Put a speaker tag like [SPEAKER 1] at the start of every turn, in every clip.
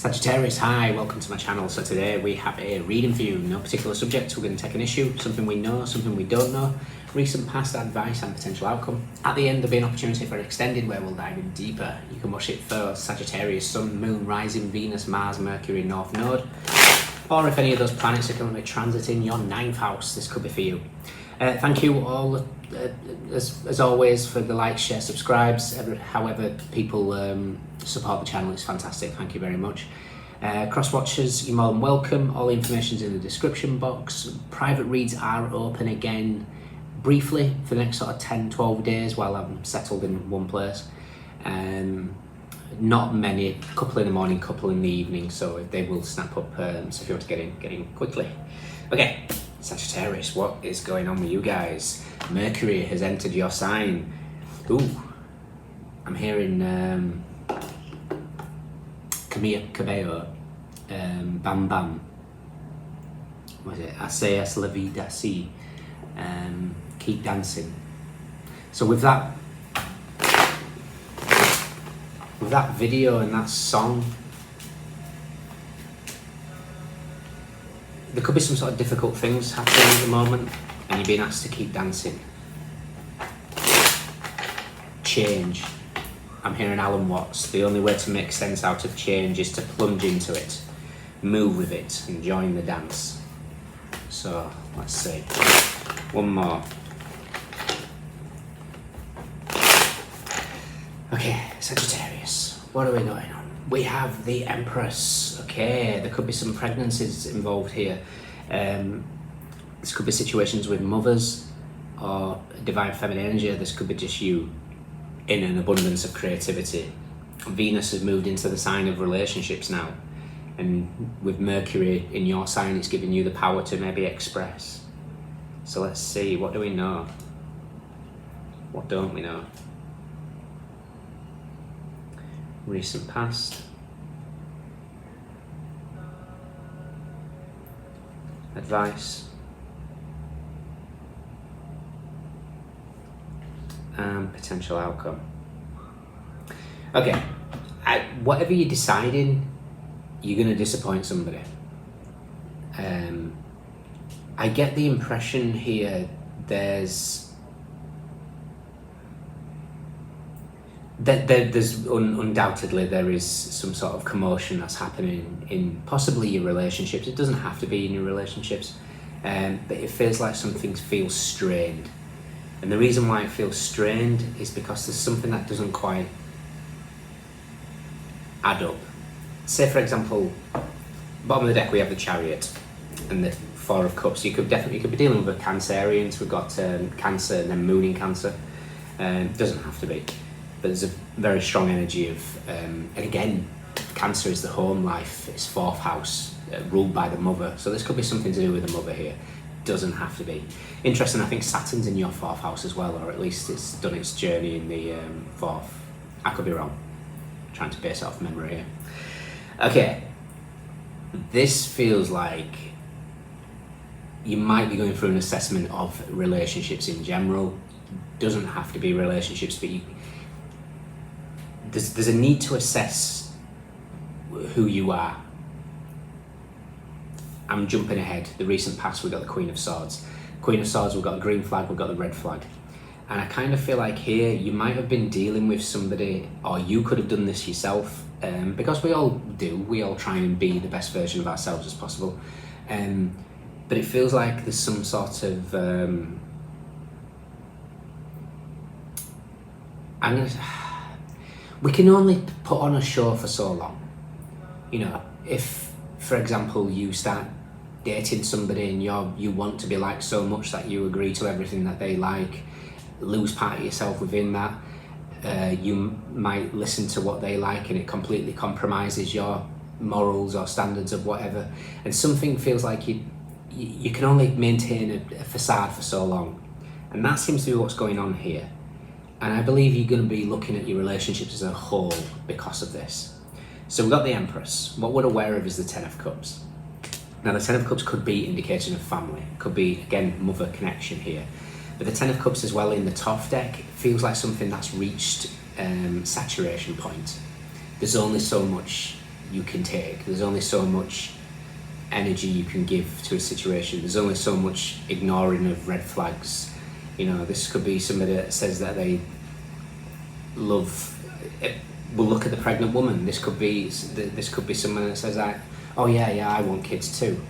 [SPEAKER 1] Sagittarius, hi, welcome to my channel. So today we have a reading for you, no particular subject. We're going to take an issue, something we know, something we don't know, recent past advice and potential outcome. At the end there'll be an opportunity for extended where we'll dive in deeper. You can watch it for Sagittarius, Sun, Moon, Rising, Venus, Mars, Mercury, North Node. Or if any of those planets are currently transiting your 9th house, this could be for you. Thank you all, as always, for the likes, share, subscribes. However people support the channel, it's fantastic. Thank you very much. Cross watchers, you're more than welcome. All the information's in the description box. Private reads are open again briefly for the next sort of 10-12 days while I'm settled in one place. Not many, couple in the morning, couple in the evening, so they will snap up. So if you want to get in quickly. Okay, Sagittarius, what is going on with you guys? Mercury has entered your sign. Ooh, I'm hearing Cabello, Bam Bam. What is it? Asayas la vida si. Keep dancing. So with that video and that song, there could be some sort of difficult things happening at the moment and you're being asked to keep dancing. Change. I'm hearing Alan Watts. The only way to make sense out of change is to plunge into it, move with it and join the dance. So let's see. One more. Okay, Sagittarius, what are we going on? We have the Empress. Okay, there could be some pregnancies involved here. This could be situations with mothers or divine feminine energy. This could be just you in an abundance of creativity. Venus has moved into the sign of relationships now. And with Mercury in your sign, it's giving you the power to maybe express. So let's see, what do we know? What don't we know? Recent past. Advice. And potential outcome. Okay, whatever you're deciding, you're going to disappoint somebody. I get the impression here there's undoubtedly there is some sort of commotion that's happening in possibly your relationships. It doesn't have to be in your relationships, but it feels like something feels strained. And the reason why it feels strained is because there's something that doesn't quite add up. Say for example, bottom of the deck we have the Chariot and the Four of Cups. You could be dealing with a Cancerian. We've got Cancer and then Moon in Cancer. It doesn't have to be, but there's a very strong energy of, and again, Cancer is the home life. It's 4th house, ruled by the mother. So this could be something to do with the mother here. Doesn't have to be. Interesting, I think Saturn's in your 4th house as well, or at least it's done its journey in the 4th. I could be wrong. I'm trying to base it off memory here. Okay, this feels like you might be going through an assessment of relationships in general. Doesn't have to be relationships, but there's a need to assess who you are. I'm jumping ahead. The recent past, we've got the Queen of Swords. Queen of Swords, we've got the green flag, we've got the red flag. And I kind of feel like here, you might have been dealing with somebody, or you could have done this yourself, because we all do. We all try and be the best version of ourselves as possible. But it feels like there's some sort of, we can only put on a show for so long. You know, if, for example, you start dating somebody and you want to be liked so much that you agree to everything that they like, lose part of yourself within that, you might listen to what they like and it completely compromises your morals or standards of whatever, and something feels like you can only maintain a facade for so long, and that seems to be what's going on here. And I believe you're going to be looking at your relationships as a whole because of this. So we've got the Empress. What we're aware of is the 10 of Cups. Now the 10 of Cups could be indication of family. It could be, again, mother connection here. But the 10 of Cups as well in the top deck feels like something that's reached saturation point. There's only so much you can take. There's only so much energy you can give to a situation. There's only so much ignoring of red flags. You know, this could be somebody that says that they love, will look at the pregnant woman. This could be someone that says that, oh yeah, I want kids too.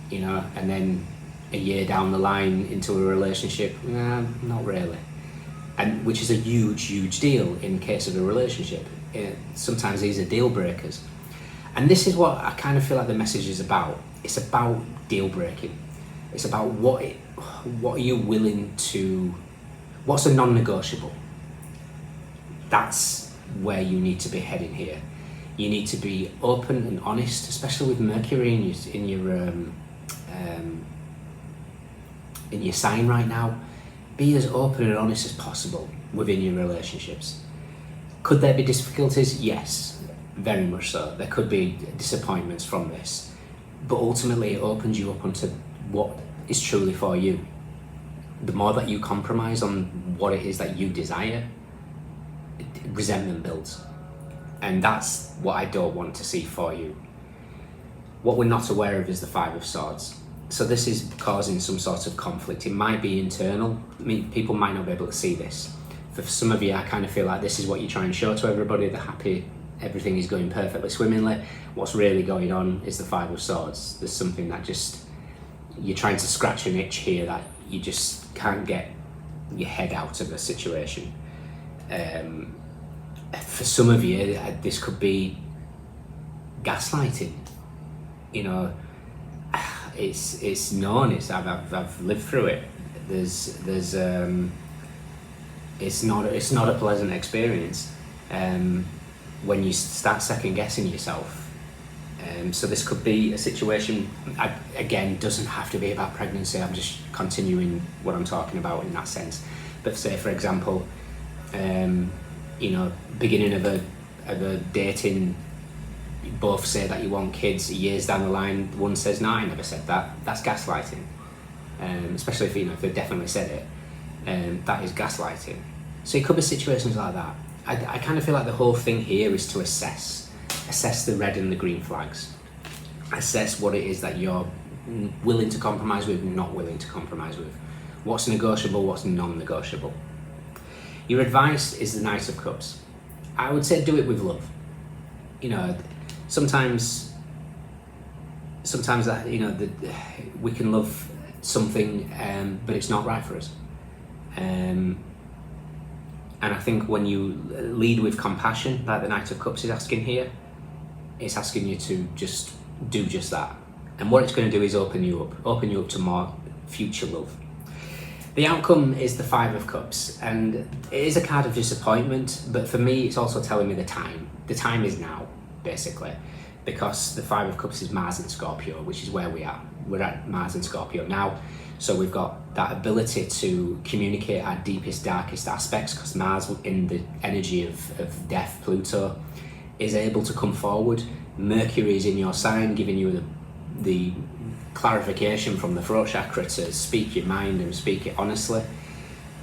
[SPEAKER 1] You know, and then a year down the line into a relationship, nah, not really. And which is a huge deal in case of a relationship. Sometimes these are deal breakers. And this is what I kind of feel like the message is about. It's about deal breaking. It's about what are you willing to, what's a non-negotiable? That's where you need to be heading here. You need to be open and honest, especially with Mercury in your sign right now. Be as open and honest as possible within your relationships. Could there be difficulties? Yes, very much so. There could be disappointments from this, but ultimately it opens you up onto what is truly for you. The more that you compromise on what it is that you desire, resentment builds. And that's what I don't want to see for you. What we're not aware of is the Five of Swords. So this is causing some sort of conflict. It might be internal. I mean, people might not be able to see this. For some of you, I kind of feel like this is what you try and show to everybody, they're happy, everything is going perfectly swimmingly. What's really going on is the Five of Swords. There's something that just, you're trying to scratch an itch here that you just can't get your head out of the situation. For some of you, this could be gaslighting. You know, it's known. I've lived through it. It's not a pleasant experience when you start second guessing yourself. So this could be a situation. Again, doesn't have to be about pregnancy. I'm just continuing what I'm talking about in that sense. But say, for example, you know, beginning of a dating. You both say that you want kids, years down the line, one says, no, I never said that. That's gaslighting. Especially if they've definitely said it. That is gaslighting. So it could be situations like that. I kind of feel like the whole thing here is to assess the red and the green flags. Assess what it is that you're willing to compromise with, not willing to compromise with. What's negotiable, what's non-negotiable. Your advice is the Knight of Cups. I would say do it with love. You know, sometimes that, you know, we can love something, but it's not right for us. And I think when you lead with compassion, like the Knight of Cups is asking here, it's asking you to just do just that. And what it's going to do is open you up to more future love. The outcome is the Five of Cups, and it is a card of disappointment, but for me it's also telling me the time. The time is now, basically, because the Five of Cups is Mars and Scorpio, which is where we are. We're at Mars and Scorpio now, so we've got that ability to communicate our deepest, darkest aspects, because Mars, in the energy of death, Pluto, is able to come forward. Mercury is in your sign, giving you the clarification from the throat chakra to speak your mind and speak it honestly.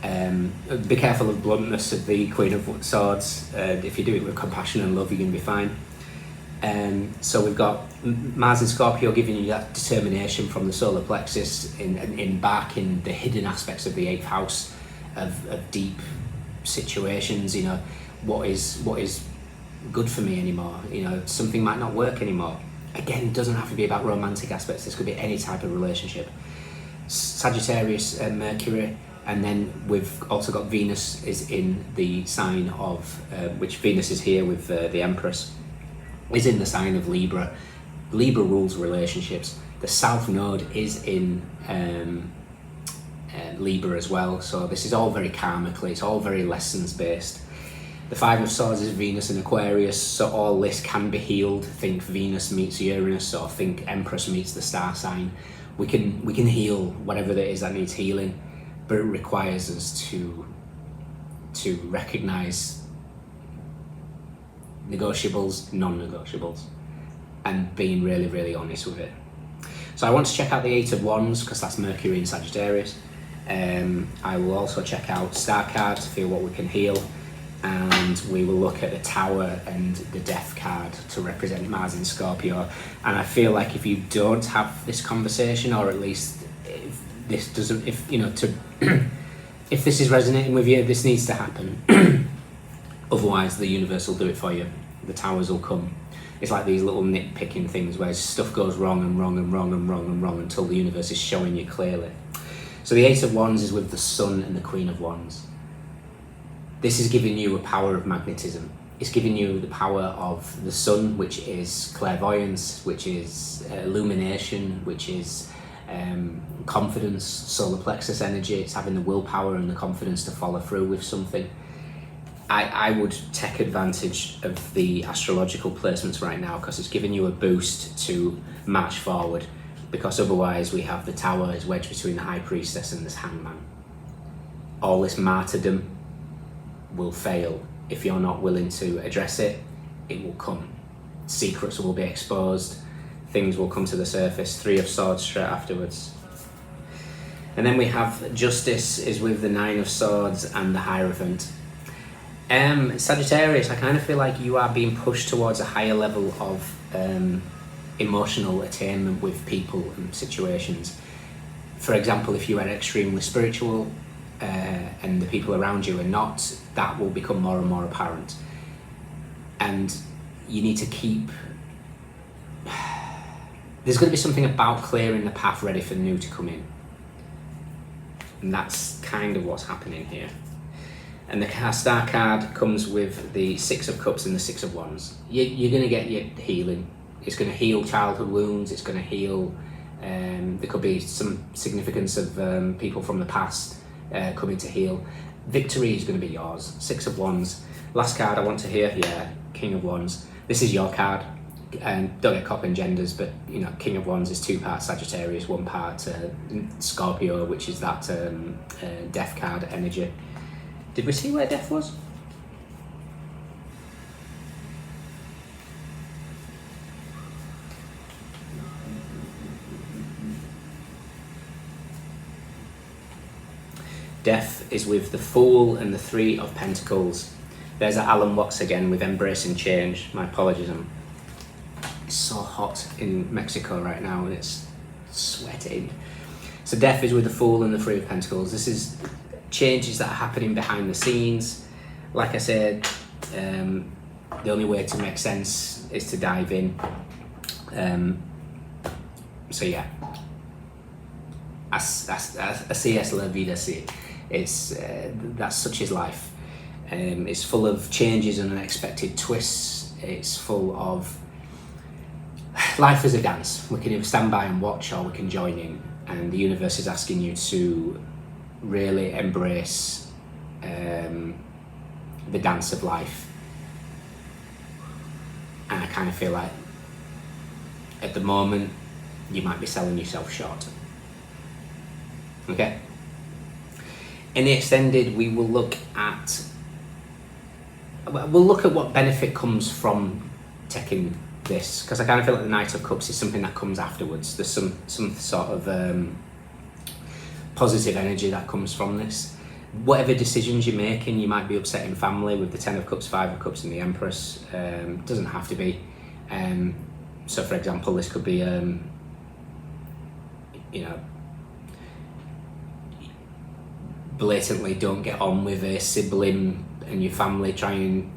[SPEAKER 1] Be careful of bluntness of the Queen of Swords. If you do it with compassion and love, you're going to be fine. So we've got Mars and Scorpio giving you that determination from the solar plexus in back in the hidden aspects of the 8th house of deep situations. You know, what is good for me anymore. You know, something might not work anymore. Again, it doesn't have to be about romantic aspects. This could be any type of relationship. Sagittarius and Mercury, and then we've also got Venus is in the sign of, which Venus is here with the Empress, is in the sign of Libra. Libra rules relationships. The South Node is in Libra as well. So this is all very karmically, it's all very lessons based. The Five of Swords is Venus and Aquarius, so all this can be healed. Think Venus meets Uranus, or think Empress meets the star sign. We can heal whatever it is that needs healing, but it requires us to recognize negotiables, non-negotiables, and being really, really honest with it. So I want to check out the Eight of Wands, because that's Mercury in Sagittarius. I will also check out Star Card to feel what we can heal. and we will look at the Tower and the Death card to represent Mars in Scorpio. And I feel like if you don't have this conversation, or at least if this doesn't, if you know, to if this is resonating with you, this needs to happen. Otherwise, the universe will do it for you. The Towers will come. It's like these little nitpicking things where stuff goes wrong and wrong and wrong and wrong and wrong until the universe is showing you clearly. So the Ace of Wands is with the Sun and the Queen of Wands. This is giving you a power of magnetism. It's giving you the power of the Sun, which is clairvoyance, which is illumination, which is confidence, solar plexus energy. It's having the willpower and the confidence to follow through with something. I would take advantage of the astrological placements right now, because it's giving you a boost to march forward, because otherwise we have the Tower is wedged between the High Priestess and this Hangman. All this martyrdom will fail if you're not willing to address it. It will come. Secrets will be exposed. Things will come to the surface. Three of Swords straight afterwards. And then we have Justice is with the Nine of Swords and the Hierophant. Sagittarius, I kind of feel like you are being pushed towards a higher level of emotional attainment with people and situations. For example, if you are extremely spiritual and the people around you are not, that will become more and more apparent. And you need to keep... There's going to be something about clearing the path ready for the new to come in. And that's kind of what's happening here. And the Star card comes with the Six of Cups and the Six of Wands. You're going to get your healing. It's going to heal childhood wounds. It's going to heal... there could be some significance of people from the past coming to heal. Victory is going to be yours. Six of Wands. Last card I want to hear, yeah, King of Wands. This is your card. Don't get caught in genders, but you know, King of Wands is 2 parts Sagittarius, 1 part Scorpio, which is that Death card energy. Did we see where Death was? Death is with the Fool and the 3 of Pentacles. There's Alan Watts again with embracing change. My apologies, it's so hot in Mexico right now and it's sweating. So Death is with the Fool and the 3 of Pentacles. This is changes that are happening behind the scenes. Like I said, the only way to make sense is to dive in. So yeah, así es la vida, sí. It's that's such is life. It's full of changes and unexpected twists. It's full of life is a dance. We can either stand by and watch, or we can join in. And the universe is asking you to really embrace the dance of life. And I kind of feel like at the moment you might be selling yourself short. Okay. In the extended, we will look at what benefit comes from taking this, because I kind of feel like the Knight of Cups is something that comes afterwards. There's some sort of positive energy that comes from this. Whatever decisions you're making, you might be upsetting family with the 10 of Cups, 5 of Cups and the Empress. Doesn't have to be. So for example, this could be you know, blatantly don't get on with a sibling and your family try and,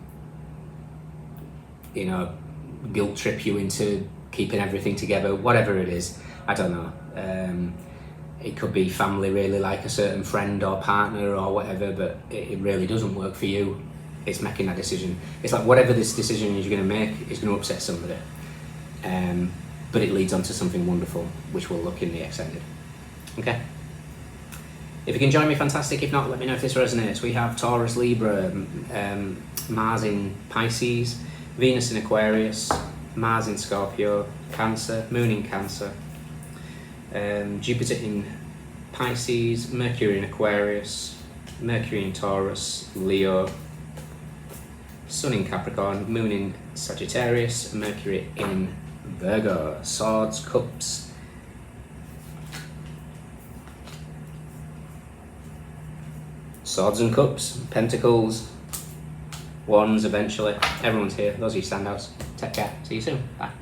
[SPEAKER 1] you know, guilt trip you into keeping everything together, whatever it is. I don't know. It could be family really like a certain friend or partner or whatever, but it really doesn't work for you. It's making that decision. It's like whatever this decision is you're going to make is going to upset somebody. But it leads on to something wonderful, which we'll look in the extended. Okay? If you can join me, fantastic. If not, let me know if this resonates. We have Taurus, Libra, Mars in Pisces, Venus in Aquarius, Mars in Scorpio, Cancer, Moon in Cancer, Jupiter in Pisces, Mercury in Aquarius, Mercury in Taurus, Leo, Sun in Capricorn, Moon in Sagittarius, Mercury in Virgo. Swords, Cups, Swords and Cups, Pentacles, ones eventually. Everyone's here. Those are your standouts. Take care. See you soon. Bye.